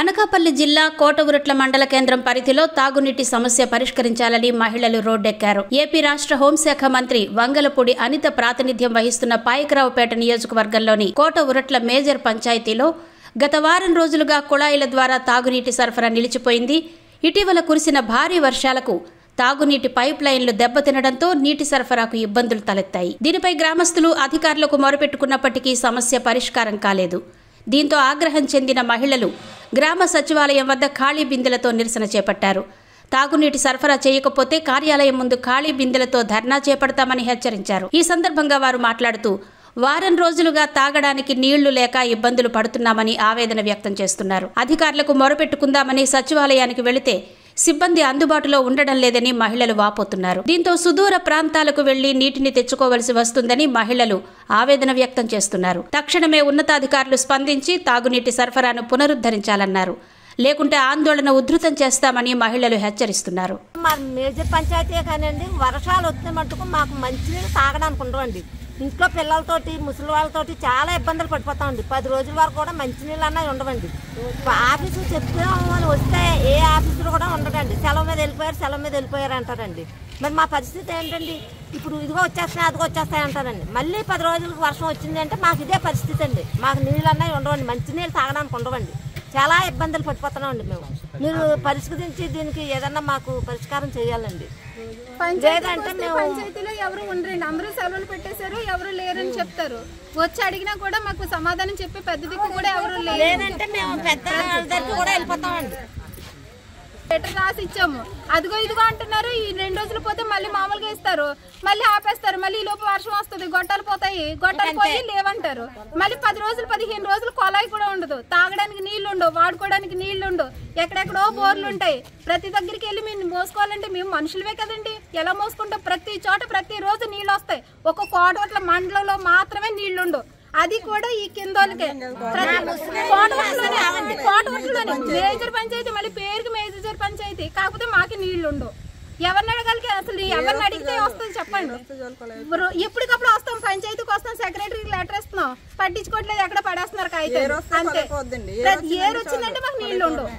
అనకాపల్లి జిల్లా కోటవురుట్ల మండల కేంద్రం పరిధిలో తాగునీటి సమస్య పరిష్కరించాలని మహిళలు రోడ్డెక్కారు. ఏపీ రాష్ట్ర హోంశాఖ మంత్రి వంగలపూడి అనిత ప్రాతినిధ్యం వహిస్తున్న పాయకరావుపేట నియోజకవర్గంలోని కోటవురుట్ల మేజర్ పంచాయతీలో గత వారం రోజులుగా కుళాయిల ద్వారా తాగునీటి సరఫరా నిలిచిపోయింది. ఇటీవల కురిసిన భారీ వర్షాలకు తాగునీటి పైప్ లైన్లు దెబ్బతినడంతో నీటి సరఫరాకు ఇబ్బందులు తలెత్తాయి. దీనిపై గ్రామస్తులు అధికారులకు మొరపెట్టుకున్నప్పటికీ సమస్య పరిష్కారం కాలేదు. దీంతో ఆగ్రహం చెందిన మహిళలు గ్రామ సచివాలయం వద్ద ఖాళీ బిందెలతో నిరసన చేపట్టారు. తాగునీటి సరఫరా చేయకపోతే కార్యాలయం ముందు ఖాళీ బిందెలతో ధర్నా చేపడతామని హెచ్చరించారు. ఈ సందర్భంగా వారు మాట్లాడుతూ వారం రోజులుగా తాగడానికి నీళ్లు లేక ఇబ్బందులు పడుతున్నామని ఆవేదన వ్యక్తం చేస్తున్నారు. అధికారులకు మొరపెట్టుకుందామని సచివాలయానికి వెళితే సిబ్బంది అందుబాటులో ఉండడం లేదని మహిళలు వాపోతున్నారు. దీంతో సుదూర ప్రాంతాలకు వెళ్లి నీటిని తెచ్చుకోవలసి వస్తుందని మహిళలు ఆవేదన వ్యక్తం చేస్తున్నారు. తక్షణమే ఉన్నతాధికారులు స్పందించి తాగునీటి సరఫరాను పునరుద్ధరించాలన్నారు. లేకుంటే ఆందోళన ఉధృతం చేస్తామని మహిళలు హెచ్చరిస్తున్నారు. మా మేజర్ పంచాయతీ కానివ్వండి, వర్షాలు వచ్చిన మటుకు మాకు మంచినీళ్ళు తాగడానికి ఉండవండి. ఇంట్లో పిల్లలతోటి ముసలి వాళ్ళతోటి చాలా ఇబ్బందులు పడిపోతామండి. 10 రోజుల వరకు కూడా మంచినీళ్ళు అన్నవి ఉండవండి. ఆఫీసు చెప్తామని వస్తే ఏ ఆఫీసులో కూడా ఉండదండి. సెలవు మీద వెళ్ళిపోయారు అంటారండి. మరి మా పరిస్థితి ఏంటండి? ఇప్పుడు ఇదిగో వచ్చేస్తాయి అదిగో వచ్చేస్తాయి అంటారండి. మళ్ళీ 10 రోజులకు వర్షం వచ్చింది అంటే మాకు ఇదే పరిస్థితి అండి. మాకు నీళ్ళు అన్నవి ఉండవండి, మంచినీళ్ళు తాగడానికి ఉండవండి. చాలా ఇబ్బందులు పడిపోతున్నామండి మేము. మీరు పరిష్కరించి దీనికి ఏదన్నా మాకు పరిష్కారం చేయాలండి. లేదంటే పంచాయతీలో ఎవరు ఉండరండి, అందరూ సెలవులు పెట్టేశారు, ఎవరు లేరని చెప్తారు. వచ్చి అడిగినా కూడా మాకు సమాధానం చెప్పి పెద్ద దిక్కు కూడా ఎవరు లేదంటే మేము పెద్ద దగ్గర కూడా వెళ్ళిపోతామండి. లెటర్ రాసి ఇచ్చాము, అదిగో ఇదిగో అంటున్నారు. ఈ 2 రోజులు పోతే మళ్ళీ మామూలుగా ఇస్తారు, మళ్ళీ ఆపేస్తారు. మళ్ళీ ఈ లోపు వర్షం వస్తుంది, గొట్టాలు పోతాయి, గొట్టాలు పోయి లేవంటారు. మళ్ళీ 10 రోజులు 15 రోజులు కొలాయి కూడా ఉండదు, తాగడానికి నీళ్లు ఉండవు, వాడుకోవడానికి నీళ్లు ఉండవు. ఎక్కడెక్కడో బోర్లు ఉంటాయి. ప్రతి దగ్గరికి వెళ్ళి మేము మోసుకోవాలంటే మేము మనుషులవే కదండి, ఎలా మోసుకుంటాం? ప్రతి చోట ప్రతి రోజు నీళ్ళు వస్తాయి. ఒక కోటవట్ల మండలంలో మాత్రమే నీళ్లు ఉండవు, అది కూడా ఈ కిందోళ్ళకే. మేజర్ పంచాయతీ, మళ్ళీ పేరుకి మేజర్ పంచాయతీ, కాకపోతే మాకు నీళ్లు ఉండవు. ఎవరిని అడగాలి? అసలు ఎవరిని అడిగితే వస్తుంది చెప్పండి? ఎప్పటికప్పుడు వస్తాం, పంచాయతీకి వస్తాం, సెక్రటరీకి లెటర్ ఇస్తున్నాం, పట్టించుకోవట్లేదు, ఎక్కడ పడేస్తున్నారు కాగితాలు అంతే. ఏరు వచ్చిందంటే మాకు నీళ్లు ఉండవు.